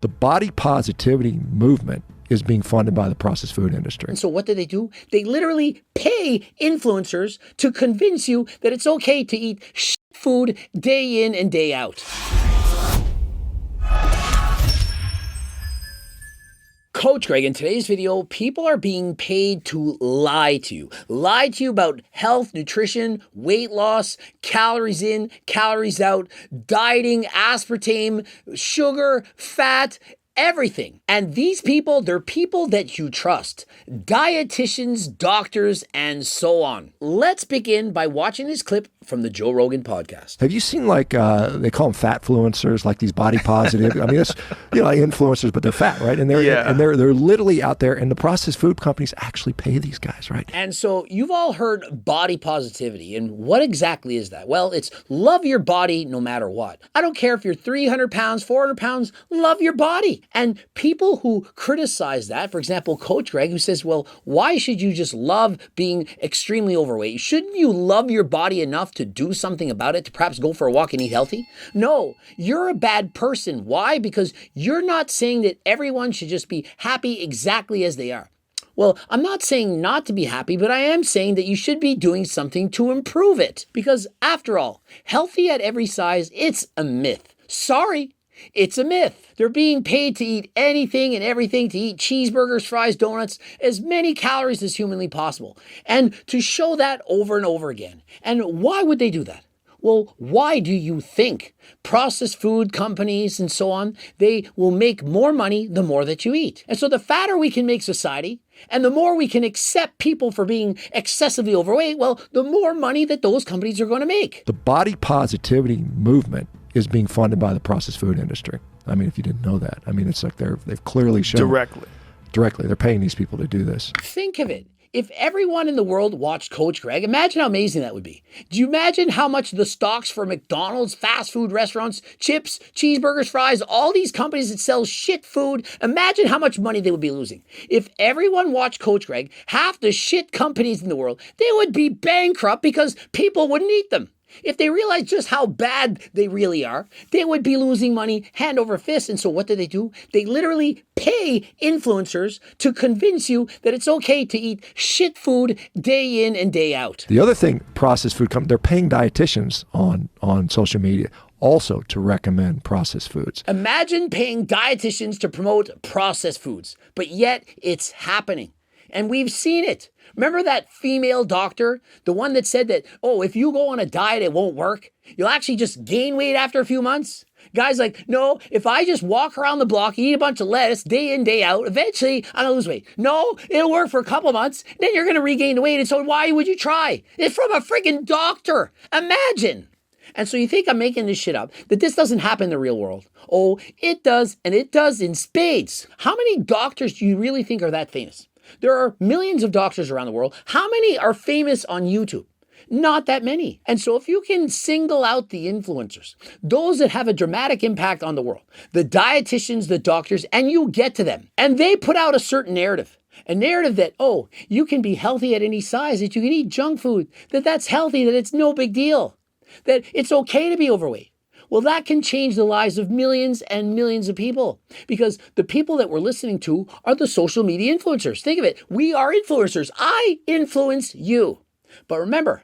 The body positivity movement is being funded by the processed food industry. And so what do? They literally pay influencers to convince you that it's okay to eat shit food day in and day out. Coach Greg, in today's video, people are being paid to lie to you. Lie to you about health, nutrition, weight loss, calories in, calories out, dieting, aspartame, sugar, fat, everything. And these people, they're people that you trust. Dietitians, doctors, and so on. Let's begin by watching this clip from the Joe Rogan podcast. Have you seen they call them fatfluencers, like these body positive? I mean, it's like influencers, but they're fat, right? And they're literally out there, and the processed food companies actually pay these guys, right? And so you've all heard body positivity, and what exactly is that? Well, it's love your body no matter what. I don't care if you're 300 pounds, 400 pounds, love your body. And people who criticize that, for example, Coach Greg, who says, well, why should you just love being extremely overweight? Shouldn't you love your body enough to do something about it, to perhaps go for a walk and eat healthy? No, you're a bad person. Why? Because you're not saying that everyone should just be happy exactly as they are. Well, I'm not saying not to be happy, but I am saying that you should be doing something to improve it. Because after all, healthy at every size, it's a myth. Sorry. It's a myth. They're being paid to eat anything and everything, to eat cheeseburgers, fries, donuts, as many calories as humanly possible, and to show that over and over again. And why would they do that? Well, why do you think processed food companies and so on, they will make more money the more that you eat? And so the fatter we can make society, and the more we can accept people for being excessively overweight, well, the more money that those companies are going to make. The body positivity movement is being funded by the processed food industry. I mean, if you didn't know that, I mean, it's like they've clearly shown directly. They're paying these people to do this. Think of it. If everyone in the world watched Coach Greg, imagine how amazing that would be. Do you imagine how much the stocks for McDonald's, fast food restaurants, chips, cheeseburgers, fries, all these companies that sell shit food, imagine how much money they would be losing. If everyone watched Coach Greg, half the shit companies in the world, they would be bankrupt because people wouldn't eat them. If they realized just how bad they really are, they would be losing money hand over fist. And so what do? They literally pay influencers to convince you that it's okay to eat shit food day in and day out. The other thing, processed food companies, they're paying dietitians on social media also to recommend processed foods. Imagine paying dietitians to promote processed foods, but yet it's happening. And we've seen it. Remember that female doctor, the one that said that, oh, if you go on a diet, it won't work. You'll actually just gain weight after a few months. Guys like, no, if I just walk around the block, eat a bunch of lettuce day in, day out, eventually I'm going to lose weight. No, it'll work for a couple months. Then you're going to regain the weight. And so why would you try? It's from a freaking doctor. Imagine. And so you think I'm making this shit up, that this doesn't happen in the real world. Oh, it does, and it does in spades. How many doctors do you really think are that famous? There are millions of doctors around the world. How many are famous on YouTube? Not that many. And so if you can single out the influencers, those that have a dramatic impact on the world, the dietitians, the doctors, and you get to them, and they put out a certain narrative. A narrative that, oh, you can be healthy at any size, that you can eat junk food, that that's healthy, that it's no big deal, that it's okay to be overweight. Well, that can change the lives of millions and millions of people, because the people that we're listening to are the social media influencers. Think of it. We are influencers. I influence you. But remember,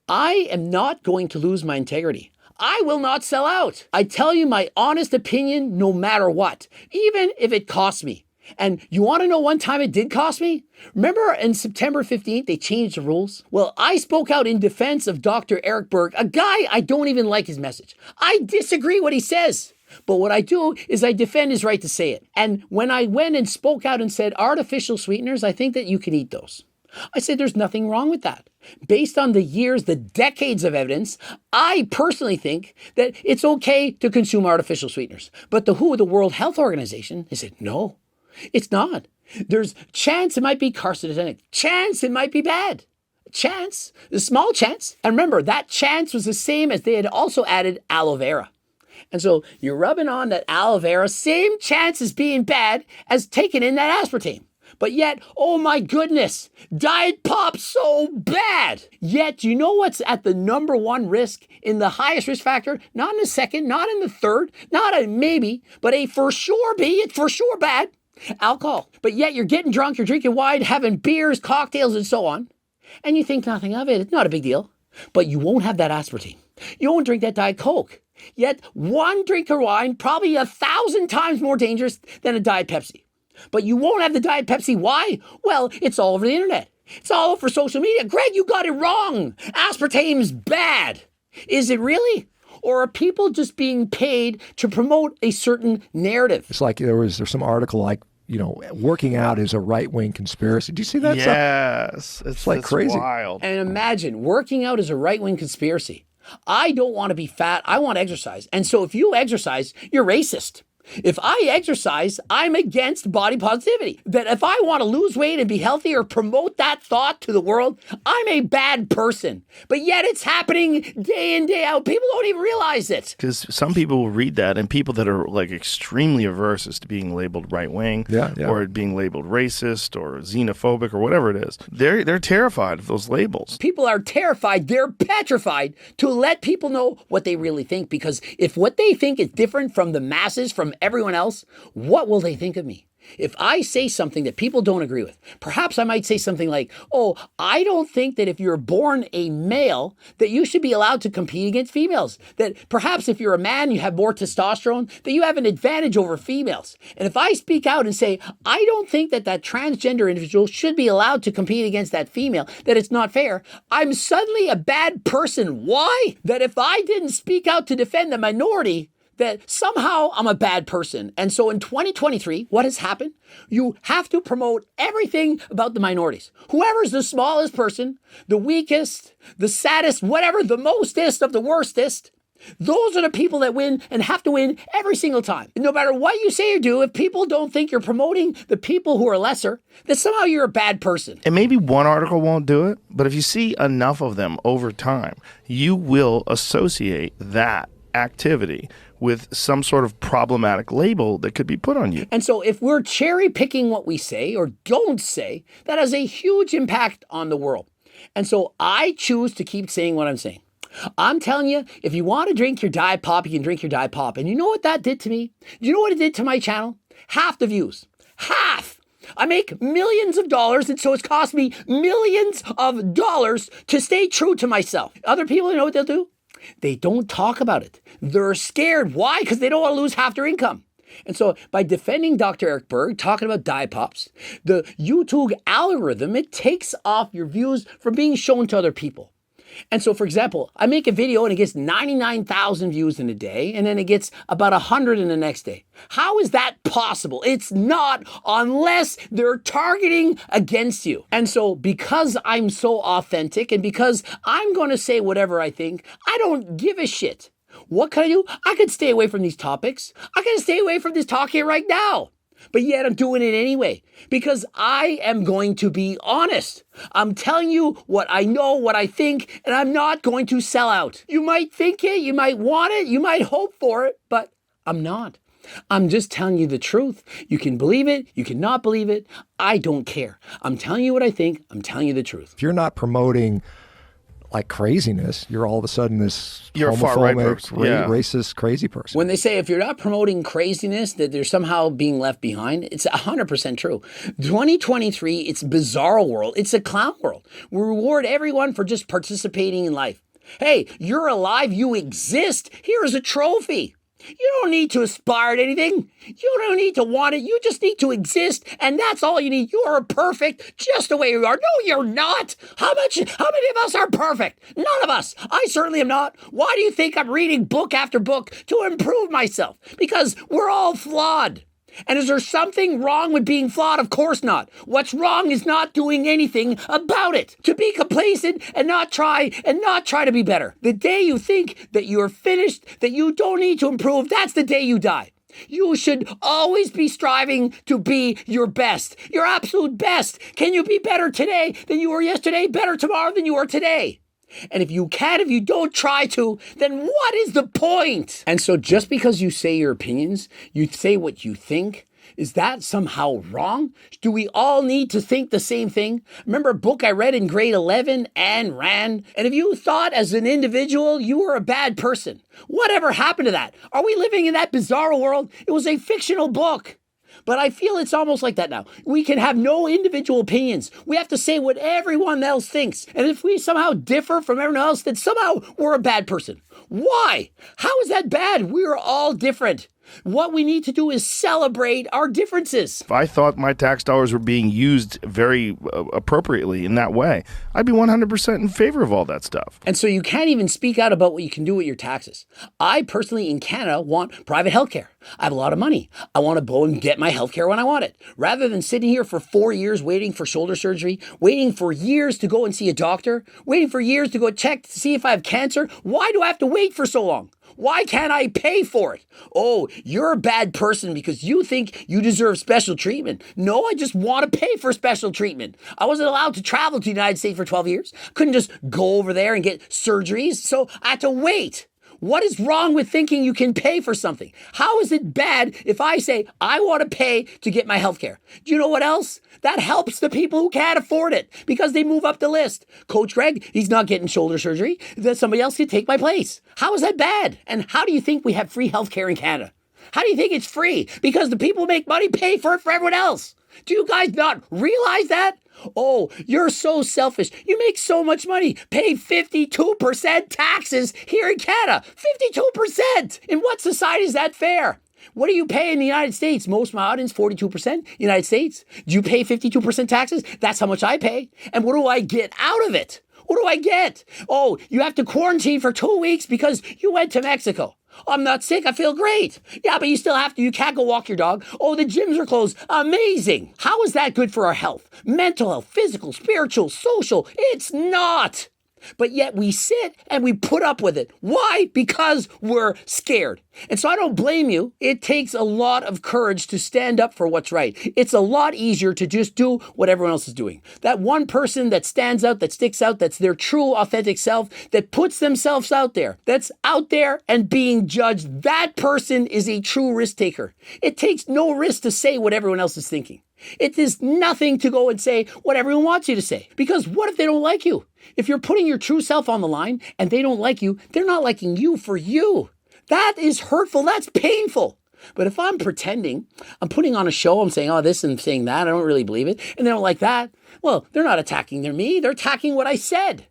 I am not going to lose my integrity. I will not sell out. I tell you my honest opinion no matter what, even if it costs me. And you want to know one time it did cost me? Remember in September 15th, they changed the rules? Well, I spoke out in defense of Dr. Eric Berg, a guy I don't even like his message. I disagree what he says. But what I do is I defend his right to say it. And when I went and spoke out and said artificial sweeteners, I think that you can eat those. I said there's nothing wrong with that. Based on the years, the decades of evidence, I personally think that it's okay to consume artificial sweeteners. But the WHO, the World Health Organization, they said no. It's not. There's chance it might be carcinogenic. Chance it might be bad. Chance, a small chance. And remember, that chance was the same as they had also added aloe vera. And so you're rubbing on that aloe vera, same chance as being bad as taking in that aspartame. But yet, oh my goodness, diet pop so bad. Yet, you know what's at the number one risk, in the highest risk factor? Not in the second, not in the third, not a maybe, but a for sure B, it's for sure bad. Alcohol. But yet you're getting drunk, you're drinking wine, having beers, cocktails, and so on. And you think nothing of it. It's not a big deal. But you won't have that aspartame. You won't drink that Diet Coke. Yet one drink of wine, probably 1,000 times more dangerous than a Diet Pepsi. But you won't have the Diet Pepsi. Why? Well, it's all over the internet. It's all over social media. Greg, you got it wrong. Aspartame's bad. Is it really? Or are people just being paid to promote a certain narrative? It's like there's some article like, working out is a right-wing conspiracy. Do you see that? Yes. It's like crazy. Wild. And imagine, working out is a right-wing conspiracy. I don't want to be fat. I want to exercise. And so if you exercise, you're racist. If I exercise, I'm against body positivity. That if I want to lose weight and be healthy or promote that thought to the world, I'm a bad person. But yet it's happening day in, day out. People don't even realize it. Because some people will read that, and people that are like extremely averse to being labeled right-wing or being labeled racist or xenophobic or whatever it is, they're terrified of those labels. People are terrified. They're petrified to let people know what they really think. Because if what they think is different from the masses, from everyone else, what will they think of me? If I say something that people don't agree with, perhaps I might say something like, oh, I don't think that if you're born a male, that you should be allowed to compete against females. That perhaps if you're a man, you have more testosterone, that you have an advantage over females. And if I speak out and say, I don't think that that transgender individual should be allowed to compete against that female, that it's not fair, I'm suddenly a bad person. Why? That if I didn't speak out to defend the minority, that somehow I'm a bad person. And so in 2023, what has happened? You have to promote everything about the minorities. Whoever's the smallest person, the weakest, the saddest, whatever, the mostest of the worstest, those are the people that win and have to win every single time. And no matter what you say or do, if people don't think you're promoting the people who are lesser, then somehow you're a bad person. And maybe one article won't do it, but if you see enough of them over time, you will associate that activity with some sort of problematic label that could be put on you. And so if we're cherry picking what we say or don't say, that has a huge impact on the world. And so I choose to keep saying what I'm saying. I'm telling you, if you want to drink your Diet Pop, you can drink your Diet Pop. And you know what that did to me? You know what it did to my channel? Half the views. Half! I make millions of dollars, and so it's cost me millions of dollars to stay true to myself. Other people, you know what they'll do? They don't talk about it. They're scared. Why? Because they don't want to lose half their income. And so by defending Dr. Eric Berg, talking about Diet Pops, the YouTube algorithm, it takes off your views from being shown to other people. And so, for example, I make a video and it gets 99,000 views in a day, and then it gets about 100 in the next day. How is that possible? It's not, unless they're targeting against you. And so because I'm so authentic and because I'm going to say whatever I think, I don't give a shit. What can I do? I could stay away from these topics. I can stay away from this talk here right now. But yet I'm doing it anyway because I am going to be honest. I'm telling you what I know, what I think, and I'm not going to sell out. You might think it, you might want it, you might hope for it, but I'm not. I'm just telling you the truth. You can believe it, you cannot believe it. I don't care. I'm telling you what I think. I'm telling you the truth. If you're not promoting like craziness, you're all of a sudden this You're a far-right person. Racist, crazy person. When they say if you're not promoting craziness, that they're somehow being left behind, it's 100% true. 2023, it's a bizarre world. It's a clown world. We reward everyone for just participating in life. Hey, you're alive. You exist. Here's a trophy. You don't need to aspire to anything. You don't need to want it. You just need to exist, and that's all you need. You are perfect just the way you are. No, you're not. How many of us are perfect? None of us. I certainly am not. Why do you think I'm reading book after book to improve myself? Because we're all flawed. And is there something wrong with being flawed? Of course not. What's wrong is not doing anything about it. To be complacent and not try to be better. The day you think that you're finished, that you don't need to improve, that's the day you die. You should always be striving to be your best, your absolute best. Can you be better today than you were yesterday? Better tomorrow than you are today? And if you don't try to, then what is the point? And so just because you say your opinions, you say what you think, is that somehow wrong? Do we all need to think the same thing? Remember a book I read in grade 11, Ayn Rand? And if you thought as an individual you were a bad person, whatever happened to that? Are we living in that bizarre world? It was a fictional book. But I feel it's almost like that now. We can have no individual opinions. We have to say what everyone else thinks. And if we somehow differ from everyone else, then somehow we're a bad person. Why? How is that bad? We're all different. What we need to do is celebrate our differences. If I thought my tax dollars were being used very appropriately in that way, I'd be 100% in favor of all that stuff. And so you can't even speak out about what you can do with your taxes. I personally in Canada want private healthcare. I have a lot of money. I want to go and get my healthcare when I want it. Rather than sitting here for 4 years waiting for shoulder surgery, waiting for years to go and see a doctor, waiting for years to go check to see if I have cancer, why do I have to wait for so long? Why can't I pay for it? Oh, you're a bad person because you think you deserve special treatment. No, I just want to pay for special treatment. I wasn't allowed to travel to the United States for 12 years. Couldn't just go over there and get surgeries, so I had to wait. What is wrong with thinking you can pay for something? How is it bad if I say I want to pay to get my health care? Do you know what else? That helps the people who can't afford it because they move up the list. Coach Greg, he's not getting shoulder surgery. Then somebody else can take my place. How is that bad? And how do you think we have free health care in Canada? How do you think it's free? Because the people who make money pay for it for everyone else. Do you guys not realize that? Oh, you're so selfish. You make so much money. Pay 52% taxes here in Canada. 52%! In what society is that fair? What do you pay in the United States? Most of my audience, 42%. United States. Do you pay 52% taxes? That's how much I pay. And what do I get out of it? What do I get? Oh, you have to quarantine for 2 weeks because you went to Mexico. I'm not sick. I feel great. Yeah, but you still have to. You can't go walk your dog. Oh, the gyms are closed. Amazing. How is that good for our health? Mental health, physical, spiritual, social. It's not. But yet we sit and we put up with it. Why? Because we're scared. And so I don't blame you. It takes a lot of courage to stand up for what's right. It's a lot easier to just do what everyone else is doing. That one person that stands out, that sticks out, that's their true, authentic self, that puts themselves out there, that's out there and being judged, that person is a true risk taker. It takes no risk to say what everyone else is thinking. It is nothing to go and say what everyone wants you to say. Because what if they don't like you? If you're putting your true self on the line and they don't like you, they're not liking you for you. That is hurtful. That's painful. But if I'm pretending, I'm putting on a show, I'm saying, oh, this and saying that, I don't really believe it, and they don't like that, well, they're not attacking me, they're attacking what I said.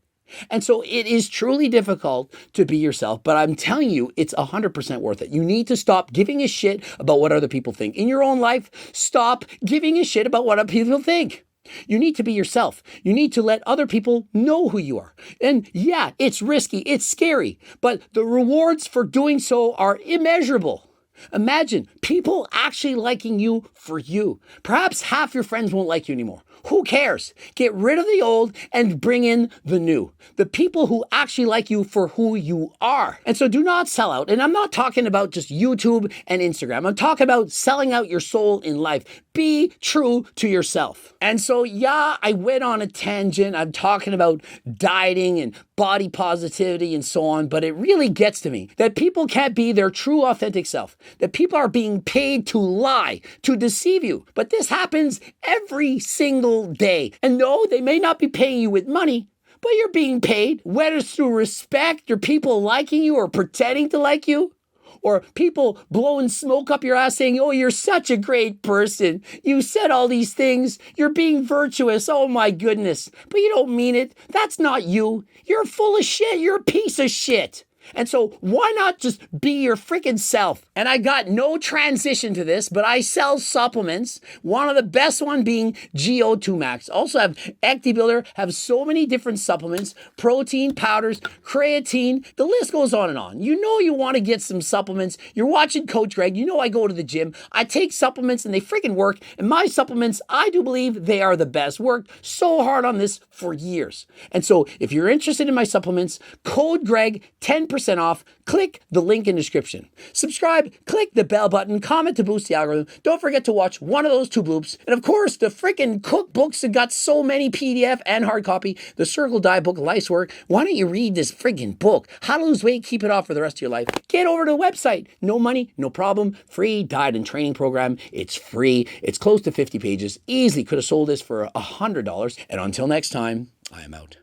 And so it is truly difficult to be yourself, but I'm telling you, it's 100% worth it. You need to stop giving a shit about what other people think. In your own life, stop giving a shit about what other people think. You need to be yourself. You need to let other people know who you are. And yeah, it's risky, it's scary, but the rewards for doing so are immeasurable. Imagine people actually liking you for you. Perhaps half your friends won't like you anymore. Who cares? Get rid of the old and bring in the new. The people who actually like you for who you are. And so do not sell out. And I'm not talking about just YouTube and Instagram. I'm talking about selling out your soul in life. Be true to yourself. And so, yeah, I went on a tangent. I'm talking about dieting and body positivity and so on, but it really gets to me that people can't be their true authentic self, that people are being paid to lie, to deceive you. But this happens every single day. And no, they may not be paying you with money, but you're being paid, whether it's through respect or people liking you or pretending to like you, or people blowing smoke up your ass saying, oh, you're such a great person. You said all these things. You're being virtuous. Oh, my goodness. But you don't mean it. That's not you. You're full of shit. You're a piece of shit. And so why not just be your freaking self? And I got no transition to this, but I sell supplements. One of the best one being GO2 Max. Also have ActiBuilder, have so many different supplements, protein powders, creatine. The list goes on and on. You know you want to get some supplements. You're watching Coach Greg. You know I go to the gym. I take supplements and they freaking work. And my supplements, I do believe they are the best. Worked so hard on this for years. And so if you're interested in my supplements, code Greg, 10% 10% off. Click the link in description. Subscribe, click the bell button, comment to boost the algorithm. Don't forget to watch one of those two bloops. And of course, the freaking cookbooks that got so many PDF and hard copy. The Circle Diet book, Life's Work. Why don't you read this freaking book? How to lose weight, keep it off for the rest of your life. Get over to the website. No money, no problem. Free diet and training program. It's free. It's close to 50 pages. Easily could have sold this for $100. And until next time, I am out.